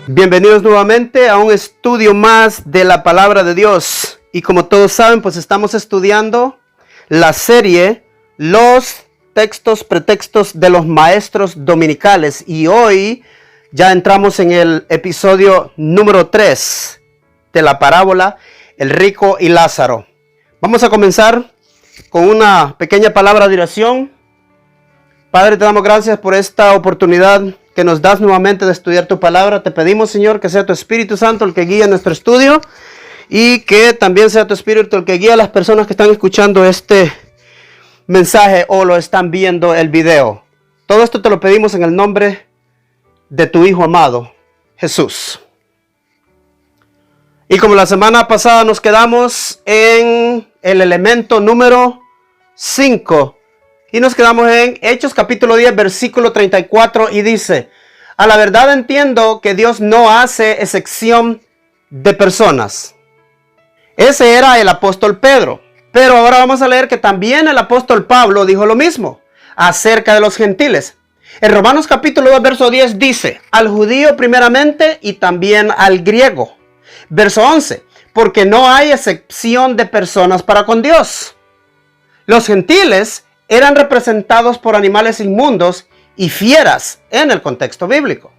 Bienvenidos nuevamente a un estudio más de la palabra de Dios. Y como todos saben, pues estamos estudiando la serie Los textos, pretextos de los maestros dominicales. Y hoy ya entramos en el episodio número 3 de la parábola El rico y Lázaro. Vamos a comenzar con una pequeña palabra de oración. Padre, te damos gracias por esta oportunidad que nos das nuevamente de estudiar tu palabra. Te pedimos, Señor, que sea tu Espíritu Santo el que guíe nuestro estudio y que también sea tu Espíritu el que guíe a las personas que están escuchando este mensaje o lo están viendo el video. Todo esto te lo pedimos en el nombre de tu Hijo amado, Jesús. Y como la semana pasada nos quedamos en el elemento número 5. Y nos quedamos en Hechos capítulo 10, versículo 34, y dice: a la verdad entiendo que Dios no hace excepción de personas. Ese era el apóstol Pedro. Pero ahora vamos a leer que también el apóstol Pablo dijo lo mismo acerca de los gentiles. En Romanos capítulo 2, verso 10 dice: al judío primeramente y también al griego. Verso 11: porque no hay excepción de personas para con Dios. Los gentiles eran representados por animales inmundos y fieras en el contexto bíblico.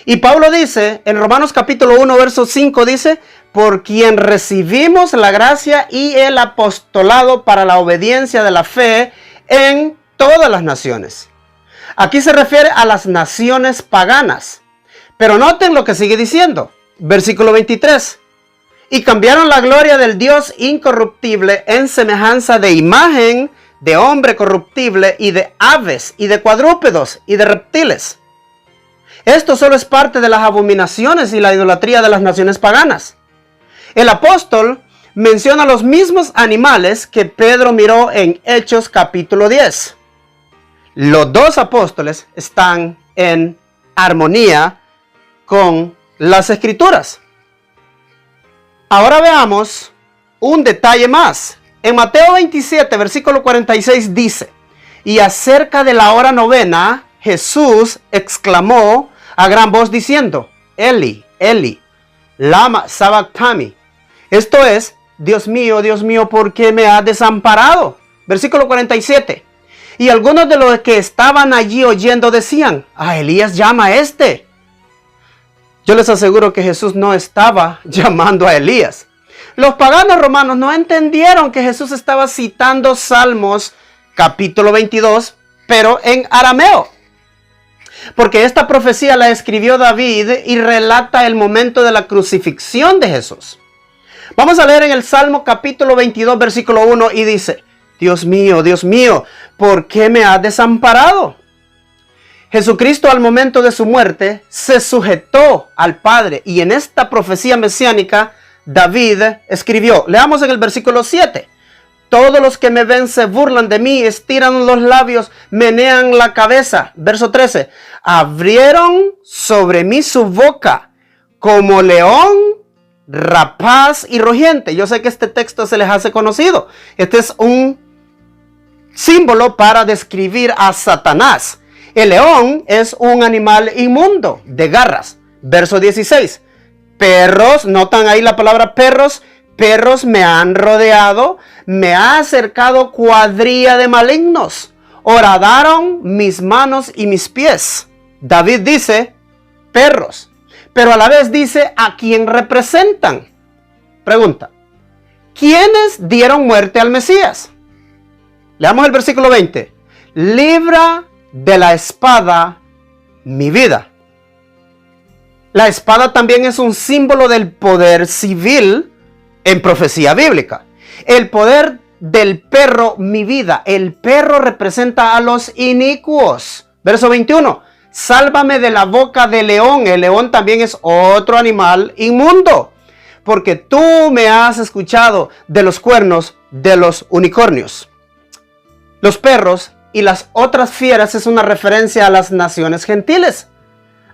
Y Pablo dice, en Romanos capítulo 1, verso 5, dice: por quien recibimos la gracia y el apostolado para la obediencia de la fe en todas las naciones. Aquí se refiere a las naciones paganas. Pero noten lo que sigue diciendo. Versículo 23. Y cambiaron la gloria del Dios incorruptible en semejanza de imagen de hombre corruptible y de aves y de cuadrúpedos y de reptiles. Esto solo es parte de las abominaciones y la idolatría de las naciones paganas. El apóstol menciona los mismos animales que Pedro miró en Hechos capítulo 10. Los dos apóstoles están en armonía con las escrituras. Ahora veamos un detalle más. En Mateo 27, versículo 46 dice: y acerca de la hora novena, Jesús exclamó a gran voz diciendo: Eli, Eli, lama sabactani. Esto es: Dios mío, ¿por qué me has desamparado? Versículo 47. Y algunos de los que estaban allí oyendo decían: a Elías llama a este. Yo les aseguro que Jesús no estaba llamando a Elías. Los paganos romanos no entendieron que Jesús estaba citando Salmos capítulo 22, pero en arameo. Porque esta profecía la escribió David y relata el momento de la crucifixión de Jesús. Vamos a leer en el Salmo capítulo 22, versículo 1 y dice: Dios mío, ¿por qué me has desamparado? Jesucristo al momento de su muerte se sujetó al Padre y en esta profecía mesiánica David escribió, leamos en el versículo 7: todos los que me ven se burlan de mí, estiran los labios, menean la cabeza. Verso 13: abrieron sobre mí su boca como león rapaz y rugiente. Yo sé que este texto se les hace conocido. Este es un símbolo para describir a Satanás. El león es un animal inmundo de garras. Verso 16: perros, notan ahí la palabra perros. Perros me han rodeado, me ha acercado cuadrilla de malignos. Horadaron mis manos y mis pies. David dice perros, pero a la vez dice a quién representan. Pregunta: ¿quiénes dieron muerte al Mesías? Leamos el versículo 20. Libra de la espada mi vida. La espada también es un símbolo del poder civil en profecía bíblica. El poder del perro, mi vida. El perro representa a los inicuos. Verso 21. Sálvame de la boca del león. El león también es otro animal inmundo. Porque tú me has escuchado de los cuernos de los unicornios. Los perros y las otras fieras es una referencia a las naciones gentiles,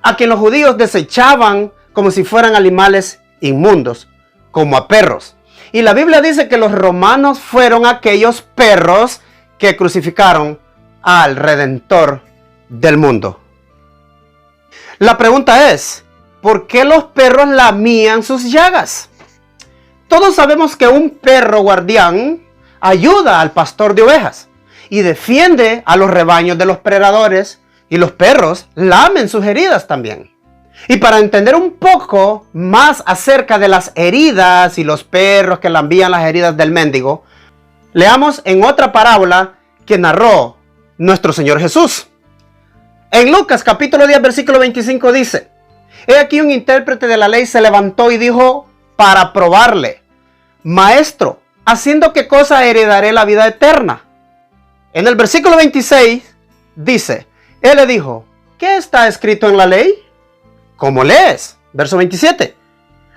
a quien los judíos desechaban como si fueran animales inmundos, como a perros. Y la Biblia dice que los romanos fueron aquellos perros que crucificaron al Redentor del mundo. La pregunta es, ¿por qué los perros lamían sus llagas? Todos sabemos que un perro guardián ayuda al pastor de ovejas y defiende a los rebaños de los predadores, y los perros lamen sus heridas también. Y para entender un poco más acerca de las heridas y los perros que lambían las heridas del mendigo, leamos en otra parábola que narró nuestro Señor Jesús. En Lucas capítulo 10 versículo 25 dice: He aquí un intérprete de la ley se levantó y dijo para probarle: Maestro, ¿haciendo qué cosa heredaré la vida eterna? En el versículo 26 dice: Él le dijo: ¿qué está escrito en la ley? ¿Cómo lees? Verso 27.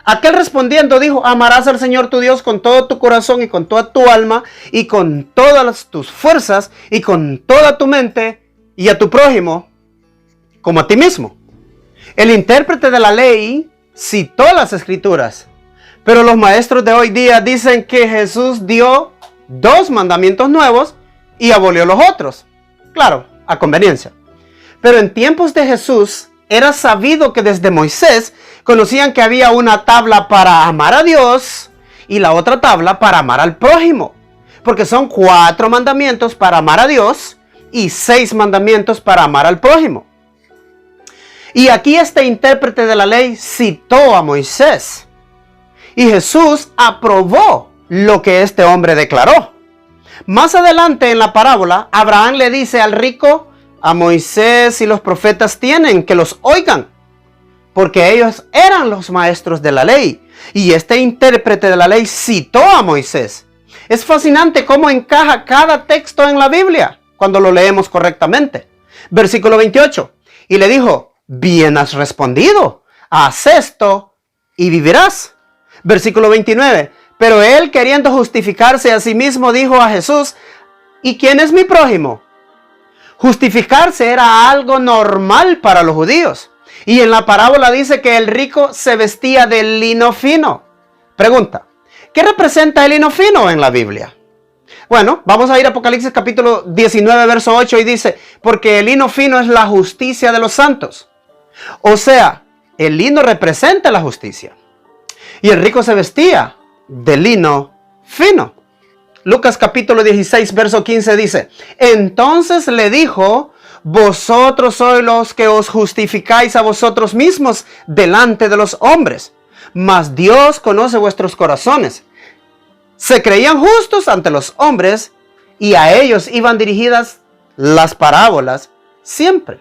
Aquel respondiendo dijo: amarás al Señor tu Dios con todo tu corazón y con toda tu alma y con todas tus fuerzas y con toda tu mente, y a tu prójimo como a ti mismo. El intérprete de la ley citó las escrituras, pero los maestros de hoy día dicen que Jesús dio 2 mandamientos nuevos y abolió los otros. Claro, a conveniencia. Pero en tiempos de Jesús era sabido que desde Moisés conocían que había una tabla para amar a Dios y la otra tabla para amar al prójimo. Porque son 4 mandamientos para amar a Dios y 6 mandamientos para amar al prójimo. Y aquí este intérprete de la ley citó a Moisés. Y Jesús aprobó lo que este hombre declaró. Más adelante en la parábola, Abraham le dice al rico: a Moisés y los profetas tienen que los oigan, porque ellos eran los maestros de la ley. Y este intérprete de la ley citó a Moisés. Es fascinante cómo encaja cada texto en la Biblia cuando lo leemos correctamente. Versículo 28. Y le dijo: bien has respondido, haz esto y vivirás. Versículo 29. Pero él, queriendo justificarse a sí mismo, dijo a Jesús: ¿y quién es mi prójimo? Justificarse era algo normal para los judíos. Y en la parábola dice que el rico se vestía de lino fino. Pregunta: ¿qué representa el lino fino en la Biblia? Bueno, vamos a ir a Apocalipsis capítulo 19, verso 8, y dice: porque el lino fino es la justicia de los santos. O sea, el lino representa la justicia. Y el rico se vestía de lino fino. Lucas capítulo 16, verso 15 dice: entonces le dijo: vosotros sois los que os justificáis a vosotros mismos delante de los hombres, mas Dios conoce vuestros corazones. Se creían justos ante los hombres, y a ellos iban dirigidas las parábolas siempre.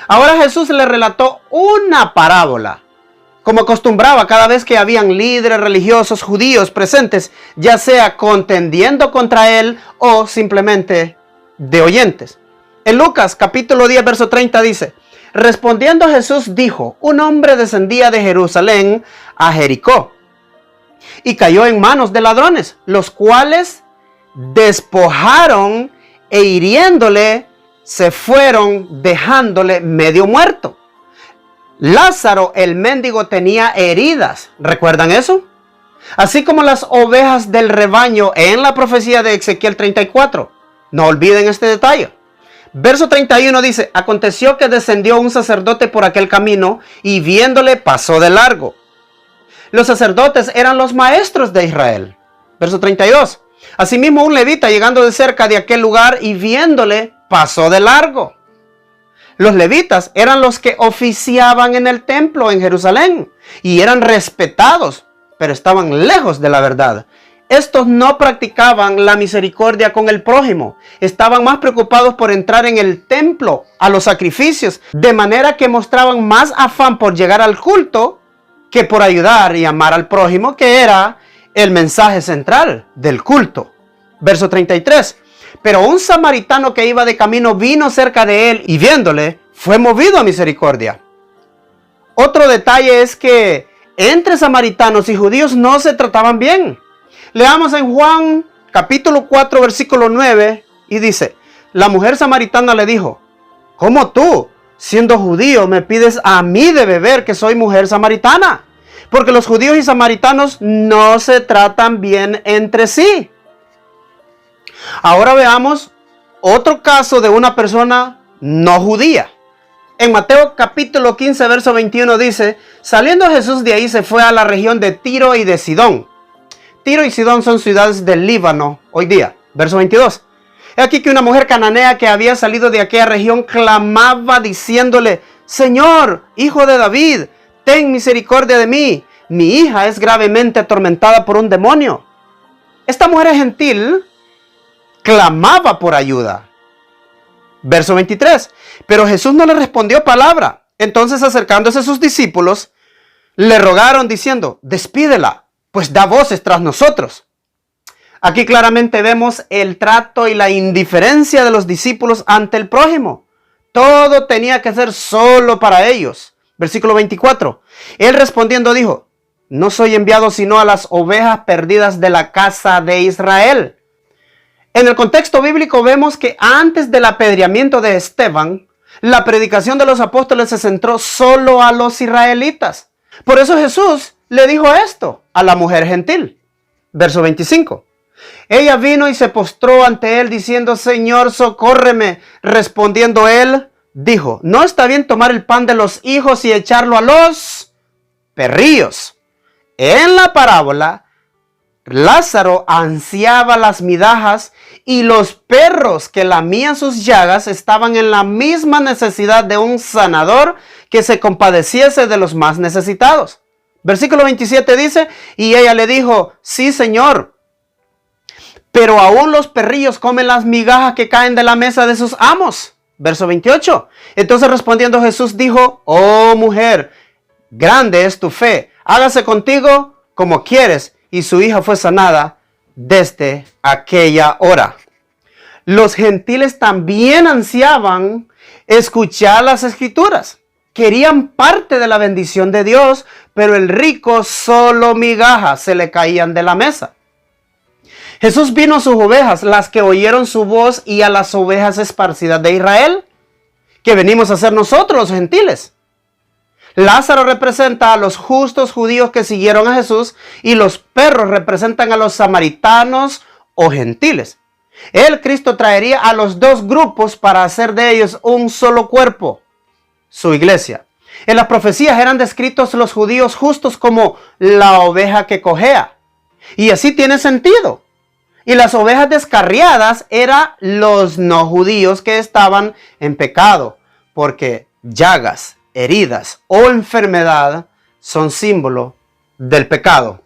Ahora Jesús le relató una parábola, como acostumbraba cada vez que habían líderes religiosos judíos presentes, ya sea contendiendo contra él o simplemente de oyentes. En Lucas capítulo 10 verso 30 dice: respondiendo Jesús dijo: un hombre descendía de Jerusalén a Jericó y cayó en manos de ladrones, los cuales despojaron e hiriéndole se fueron, dejándole medio muerto. Lázaro, el mendigo, tenía heridas. ¿Recuerdan eso? Así como las ovejas del rebaño en la profecía de Ezequiel 34. No olviden este detalle. Verso 31 dice: aconteció que descendió un sacerdote por aquel camino y viéndole pasó de largo. Los sacerdotes eran los maestros de Israel. Verso 32. Asimismo un levita llegando de cerca de aquel lugar y viéndole pasó de largo. Los levitas eran los que oficiaban en el templo en Jerusalén y eran respetados, pero estaban lejos de la verdad. Estos no practicaban la misericordia con el prójimo. Estaban más preocupados por entrar en el templo a los sacrificios, de manera que mostraban más afán por llegar al culto que por ayudar y amar al prójimo, que era el mensaje central del culto. Verso 33. Pero un samaritano que iba de camino vino cerca de él y viéndole fue movido a misericordia. Otro detalle es que entre samaritanos y judíos no se trataban bien. Leamos en Juan capítulo 4 versículo 9 y dice: la mujer samaritana le dijo: ¿cómo tú, siendo judío, me pides a mí de beber, que soy mujer samaritana? Porque los judíos y samaritanos no se tratan bien entre sí. Ahora veamos otro caso de una persona no judía. En Mateo capítulo 15, verso 21 dice, saliendo Jesús de ahí se fue a la región de Tiro y de Sidón. Tiro y Sidón son ciudades del Líbano hoy día. Verso 22. He aquí que una mujer cananea que había salido de aquella región clamaba diciéndole, Señor, hijo de David, ten misericordia de mí. Mi hija es gravemente atormentada por un demonio. Esta mujer gentil clamaba por ayuda. Verso 23. Pero Jesús no le respondió palabra. Entonces, acercándose a sus discípulos, le rogaron diciendo, despídela, pues da voces tras nosotros. Aquí claramente vemos el trato y la indiferencia de los discípulos ante el prójimo. Todo tenía que ser solo para ellos. Versículo 24. Él respondiendo dijo, no soy enviado sino a las ovejas perdidas de la casa de Israel. En el contexto bíblico vemos que antes del apedreamiento de Esteban, la predicación de los apóstoles se centró solo a los israelitas. Por eso Jesús le dijo esto a la mujer gentil. Verso 25. Ella vino y se postró ante él diciendo, Señor, socórreme. Respondiendo él, dijo, no está bien tomar el pan de los hijos y echarlo a los perrillos. En la parábola, Lázaro ansiaba las migajas y los perros que lamían sus llagas estaban en la misma necesidad de un sanador que se compadeciese de los más necesitados. Versículo 27 dice, y ella le dijo, sí, Señor, pero aún los perrillos comen las migajas que caen de la mesa de sus amos. Verso 28. Entonces respondiendo Jesús dijo, oh mujer, grande es tu fe, hágase contigo como quieres. Y su hija fue sanada desde aquella hora. Los gentiles también ansiaban escuchar las escrituras. Querían parte de la bendición de Dios, pero el rico solo migajas se le caían de la mesa. Jesús vino a sus ovejas, las que oyeron su voz, y a las ovejas esparcidas de Israel, que venimos a ser nosotros los gentiles. Lázaro representa a los justos judíos que siguieron a Jesús, y los perros representan a los samaritanos o gentiles. El Cristo traería a los dos grupos para hacer de ellos un solo cuerpo, su iglesia. En las profecías eran descritos los judíos justos como la oveja que cojea. Y así tiene sentido. Y las ovejas descarriadas eran los no judíos que estaban en pecado, porque llagas, heridas o enfermedad son símbolo del pecado.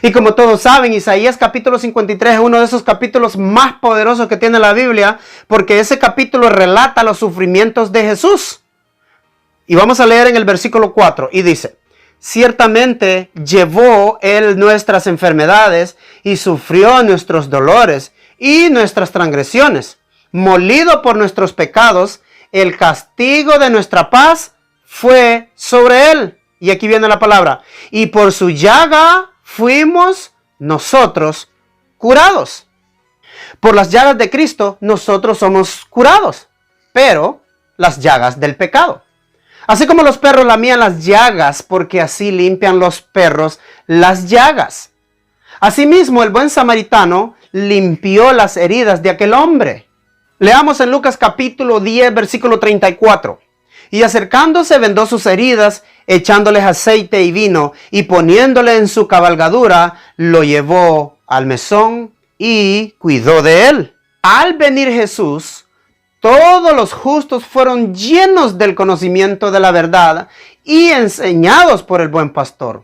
Y como todos saben, Isaías capítulo 53 es uno de esos capítulos más poderosos que tiene la Biblia, porque ese capítulo relata los sufrimientos de Jesús. Y vamos a leer en el versículo 4 y dice, ciertamente llevó él nuestras enfermedades y sufrió nuestros dolores y nuestras transgresiones. Molido por nuestros pecados, el castigo de nuestra paz fue sobre él. Y aquí viene la palabra. Y por su llaga fuimos nosotros curados. Por las llagas de Cristo nosotros somos curados. Pero las llagas del pecado. Así como los perros lamían las llagas, porque así limpian los perros las llagas. Asimismo, el buen samaritano limpió las heridas de aquel hombre. Leamos en Lucas capítulo 10, versículo 34. Y acercándose vendó sus heridas, echándoles aceite y vino, y poniéndole en su cabalgadura, lo llevó al mesón y cuidó de él. Al venir Jesús, todos los justos fueron llenos del conocimiento de la verdad y enseñados por el buen pastor.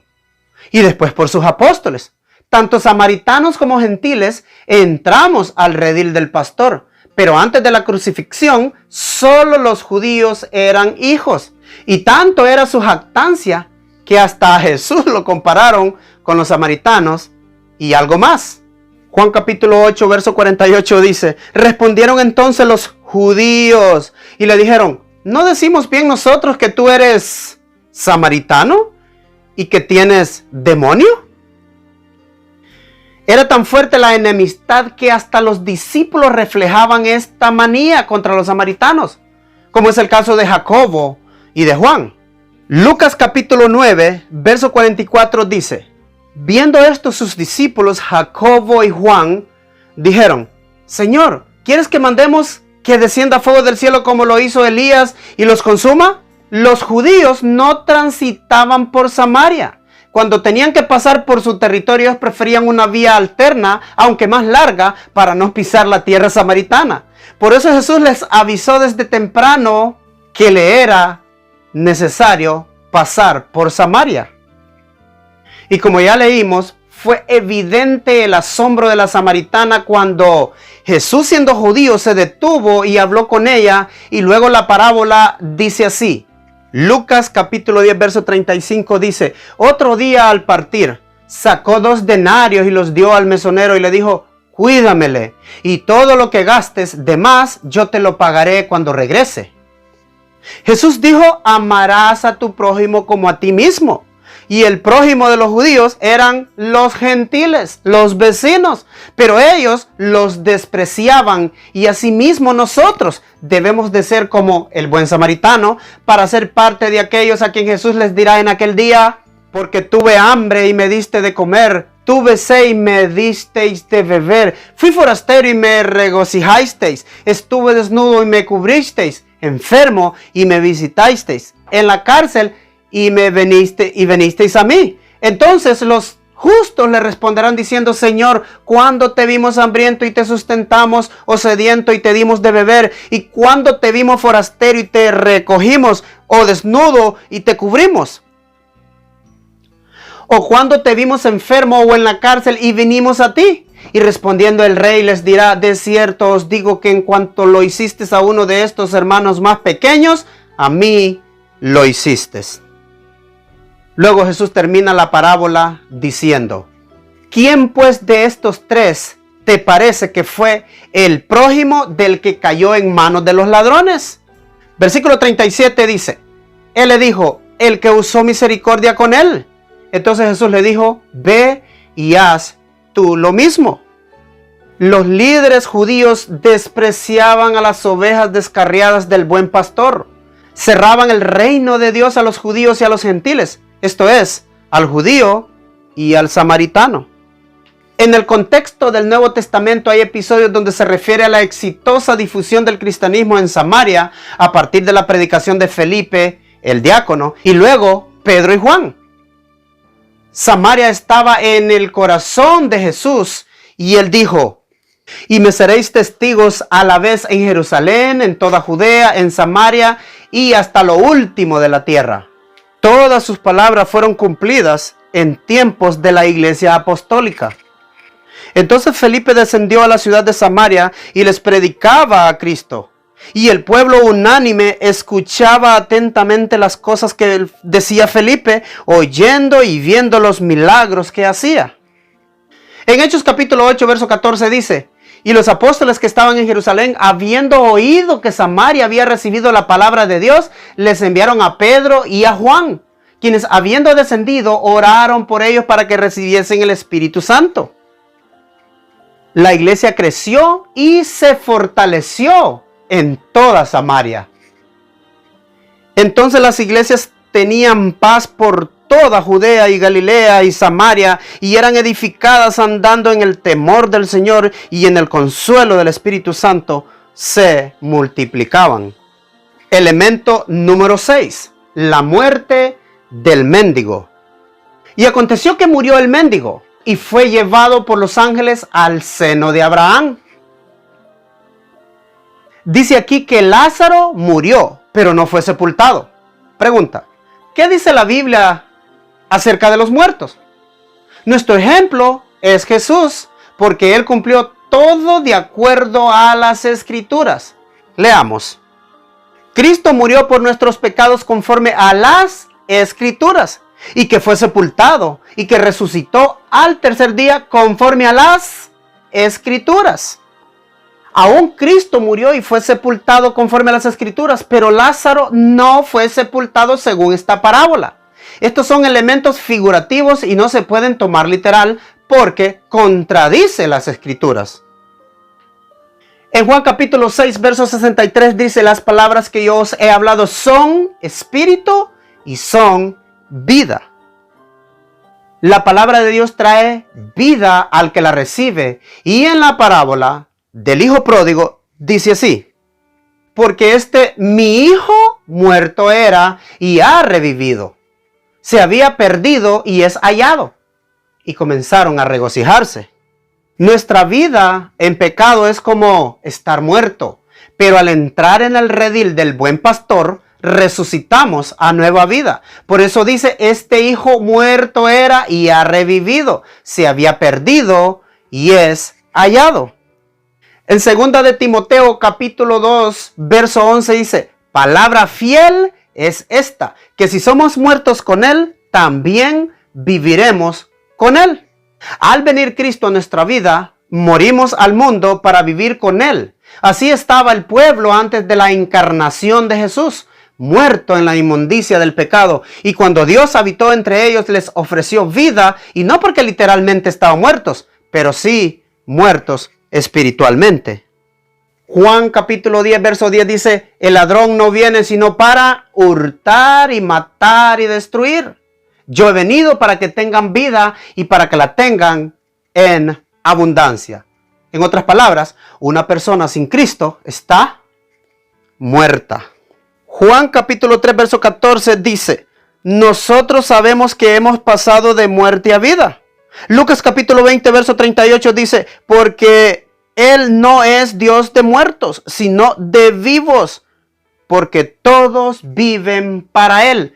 Y después por sus apóstoles. Tanto samaritanos como gentiles entramos al redil del pastor. Pero antes de la crucifixión, solo los judíos eran hijos. Y tanto era su jactancia que hasta a Jesús lo compararon con los samaritanos y algo más. Juan capítulo 8, verso 48 dice, respondieron entonces los judíos y le dijeron, ¿no decimos bien nosotros que tú eres samaritano y que tienes demonio? Era tan fuerte la enemistad que hasta los discípulos reflejaban esta manía contra los samaritanos, como es el caso de Jacobo y de Juan. Lucas capítulo 9, verso 44 dice, viendo esto sus discípulos Jacobo y Juan, dijeron, Señor, ¿quieres que mandemos que descienda fuego del cielo como lo hizo Elías y los consuma? Los judíos no transitaban por Samaria. Cuando tenían que pasar por su territorio, ellos preferían una vía alterna, aunque más larga, para no pisar la tierra samaritana. Por eso Jesús les avisó desde temprano que le era necesario pasar por Samaria. Y como ya leímos, fue evidente el asombro de la samaritana cuando Jesús, siendo judío, se detuvo y habló con ella. Y luego la parábola dice así. Lucas capítulo 10 verso 35 dice: otro día al partir, sacó 2 denarios y los dio al mesonero y le dijo: cuídamele, y todo lo que gastes de más yo te lo pagaré cuando regrese. Jesús dijo: amarás a tu prójimo como a ti mismo. Y el prójimo de los judíos eran los gentiles, los vecinos, pero ellos los despreciaban, y asimismo nosotros debemos de ser como el buen samaritano para ser parte de aquellos a quien Jesús les dirá en aquel día: porque tuve hambre y me diste de comer, tuve sed y me disteis de beber, fui forastero y me regocijasteis, estuve desnudo y me cubristeis, enfermo y me visitasteis, en la cárcel y venisteis a mí. Entonces los justos le responderán diciendo: Señor, ¿cuándo te vimos hambriento y te sustentamos, o sediento y te dimos de beber? ¿Y cuándo te vimos forastero y te recogimos, o desnudo y te cubrimos? ¿O cuándo te vimos enfermo o en la cárcel y vinimos a ti? Y respondiendo el rey les dirá: de cierto os digo que en cuanto lo hiciste a uno de estos hermanos más pequeños, a mí lo hiciste. Luego Jesús termina la parábola diciendo: ¿quién pues de estos 3 te parece que fue el prójimo del que cayó en manos de los ladrones? Versículo 37 dice: él le dijo: el que usó misericordia con él. Entonces Jesús le dijo: ve y haz tú lo mismo. Los líderes judíos despreciaban a las ovejas descarriadas del buen pastor. Cerraban el reino de Dios a los judíos y a los gentiles. Esto es, al judío y al samaritano. En el contexto del Nuevo Testamento hay episodios donde se refiere a la exitosa difusión del cristianismo en Samaria a partir de la predicación de Felipe, el diácono, y luego Pedro y Juan. Samaria estaba en el corazón de Jesús y él dijo: y me seréis testigos a la vez en Jerusalén, en toda Judea, en Samaria y hasta lo último de la tierra. Todas sus palabras fueron cumplidas en tiempos de la iglesia apostólica. Entonces Felipe descendió a la ciudad de Samaria y les predicaba a Cristo. Y el pueblo unánime escuchaba atentamente las cosas que decía Felipe, oyendo y viendo los milagros que hacía. En Hechos capítulo 8, verso 14 dice: y los apóstoles que estaban en Jerusalén, habiendo oído que Samaria había recibido la palabra de Dios, les enviaron a Pedro y a Juan, quienes habiendo descendido, oraron por ellos para que recibiesen el Espíritu Santo. La iglesia creció y se fortaleció en toda Samaria. Entonces las iglesias tenían paz por toda Judea y Galilea y Samaria, y eran edificadas andando en el temor del Señor y en el consuelo del Espíritu Santo se multiplicaban. Elemento número 6. La muerte del mendigo. Y aconteció que murió el mendigo y fue llevado por los ángeles al seno de Abraham. Dice aquí que Lázaro murió, pero no fue sepultado. Pregunta: ¿qué dice la Biblia acerca de los muertos? Nuestro ejemplo es Jesús, porque Él cumplió todo de acuerdo a las Escrituras. Leamos. Cristo murió por nuestros pecados conforme a las Escrituras, y que fue sepultado, y que resucitó al tercer día conforme a las Escrituras. Aún Cristo murió y fue sepultado conforme a las Escrituras, pero Lázaro no fue sepultado según esta parábola. Estos son elementos figurativos y no se pueden tomar literal porque contradice las Escrituras. En Juan capítulo 6, verso 63 dice: las palabras que yo os he hablado son espíritu y son vida. La palabra de Dios trae vida al que la recibe. Y en la parábola del hijo pródigo dice así: porque mi hijo muerto era y ha revivido. Se había perdido y es hallado. Y comenzaron a regocijarse. Nuestra vida en pecado es como estar muerto, pero al entrar en el redil del buen pastor, resucitamos a nueva vida. Por eso dice, este hijo muerto era y ha revivido. Se había perdido y es hallado. En 2 de Timoteo capítulo 2, verso 11 dice, palabra fiel es esta, que si somos muertos con él, también viviremos con él. Al venir Cristo a nuestra vida, morimos al mundo para vivir con él. Así estaba el pueblo antes de la encarnación de Jesús, muerto en la inmundicia del pecado. Y cuando Dios habitó entre ellos, les ofreció vida, y no porque literalmente estaban muertos, pero sí muertos espiritualmente. Juan capítulo 10, verso 10 dice, el ladrón no viene sino para hurtar y matar y destruir. Yo he venido para que tengan vida y para que la tengan en abundancia. En otras palabras, una persona sin Cristo está muerta. Juan capítulo 3, verso 14 dice, nosotros sabemos que hemos pasado de muerte a vida. Lucas capítulo 20, verso 38 dice, porque Él no es Dios de muertos, sino de vivos, porque todos viven para Él.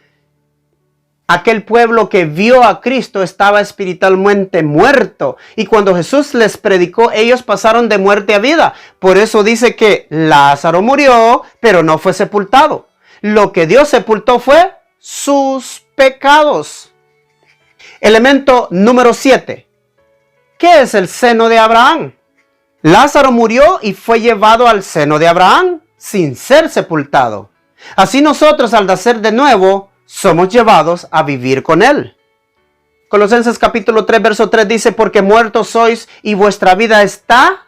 Aquel pueblo que vio a Cristo estaba espiritualmente muerto. Y cuando Jesús les predicó, ellos pasaron de muerte a vida. Por eso dice que Lázaro murió, pero no fue sepultado. Lo que Dios sepultó fue sus pecados. Elemento número 7. ¿Qué es el seno de Abraham? Lázaro murió y fue llevado al seno de Abraham sin ser sepultado. Así nosotros, al nacer de nuevo, somos llevados a vivir con él. Colosenses capítulo 3, verso 3 dice, porque muertos sois y vuestra vida está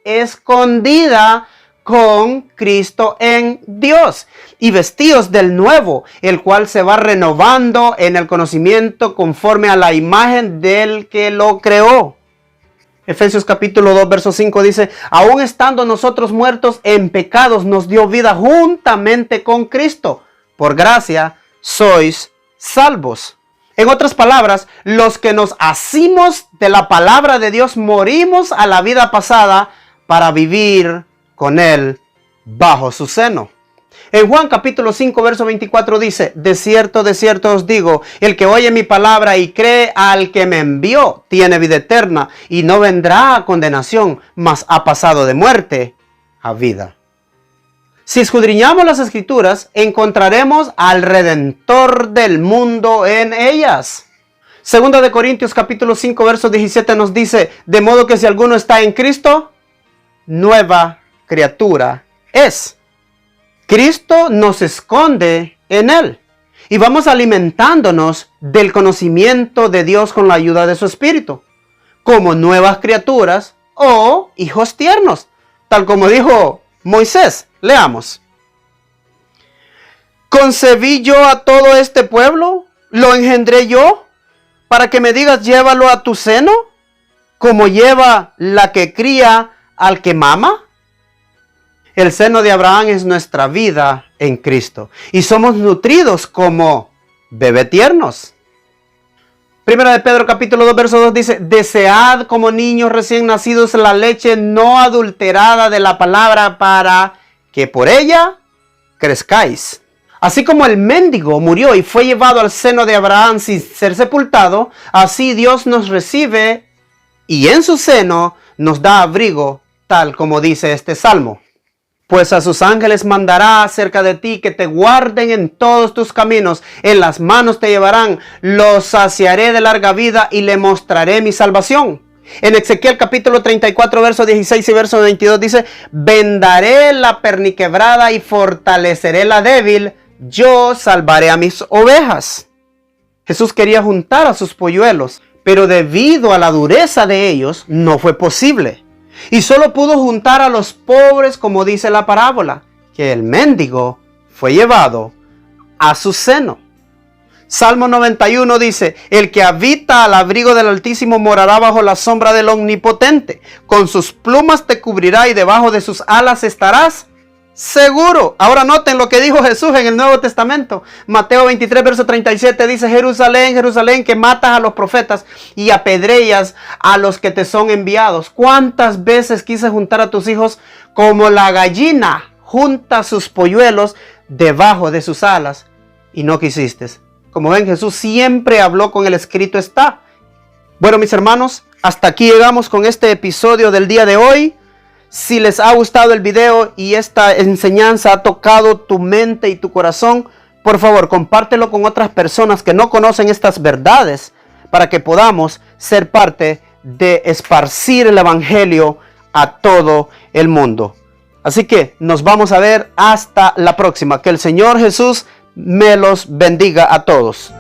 escondida con Cristo en Dios, y vestidos del nuevo, el cual se va renovando en el conocimiento conforme a la imagen del que lo creó. Efesios capítulo 2, verso 5 dice, aún estando nosotros muertos en pecados, nos dio vida juntamente con Cristo. Por gracia sois salvos. En otras palabras, los que nos asimos de la palabra de Dios morimos a la vida pasada para vivir con Él bajo su seno. En Juan capítulo 5, verso 24 dice, de cierto os digo, el que oye mi palabra y cree al que me envió, tiene vida eterna y no vendrá a condenación, mas ha pasado de muerte a vida. Si escudriñamos las Escrituras, encontraremos al Redentor del mundo en ellas. 2 de Corintios capítulo 5, verso 17 nos dice, de modo que si alguno está en Cristo, nueva criatura es. Cristo nos esconde en Él y vamos alimentándonos del conocimiento de Dios con la ayuda de su Espíritu, como nuevas criaturas o hijos tiernos, tal como dijo Moisés. Leamos. ¿Concebí yo a todo este pueblo? ¿Lo engendré yo? Para que me digas, llévalo a tu seno, como lleva la que cría al que mama. El seno de Abraham es nuestra vida en Cristo y somos nutridos como bebés tiernos. Primera de Pedro capítulo 2 verso 2 dice, desead como niños recién nacidos la leche no adulterada de la palabra para que por ella crezcáis. Así como el mendigo murió y fue llevado al seno de Abraham sin ser sepultado, así Dios nos recibe y en su seno nos da abrigo, tal como dice este salmo. Pues a sus ángeles mandará acerca de ti que te guarden en todos tus caminos, en las manos te llevarán, los saciaré de larga vida y le mostraré mi salvación. En Ezequiel capítulo 34 verso 16 y verso 22 dice, vendaré la perniquebrada y fortaleceré la débil, yo salvaré a mis ovejas. Jesús quería juntar a sus polluelos, pero debido a la dureza de ellos no fue posible. Y solo pudo juntar a los pobres, como dice la parábola, que el mendigo fue llevado a su seno. Salmo 91 dice, el que habita al abrigo del Altísimo morará bajo la sombra del Omnipotente. Con sus plumas te cubrirá y debajo de sus alas estarás Seguro. Ahora noten lo que dijo Jesús en el Nuevo Testamento. Mateo 23, verso 37 dice: Jerusalén, Jerusalén, que matas a los profetas y apedreas a los que te son enviados. ¿Cuántas veces quise juntar a tus hijos como la gallina junta sus polluelos debajo de sus alas? Y no quisiste. Como ven, Jesús siempre habló con el escrito está. Bueno, mis hermanos, hasta aquí llegamos con este episodio del día de hoy. Si les ha gustado el video y esta enseñanza ha tocado tu mente y tu corazón, por favor, compártelo con otras personas que no conocen estas verdades para que podamos ser parte de esparcir el evangelio a todo el mundo. Así que nos vamos a ver hasta la próxima. Que el Señor Jesús me los bendiga a todos.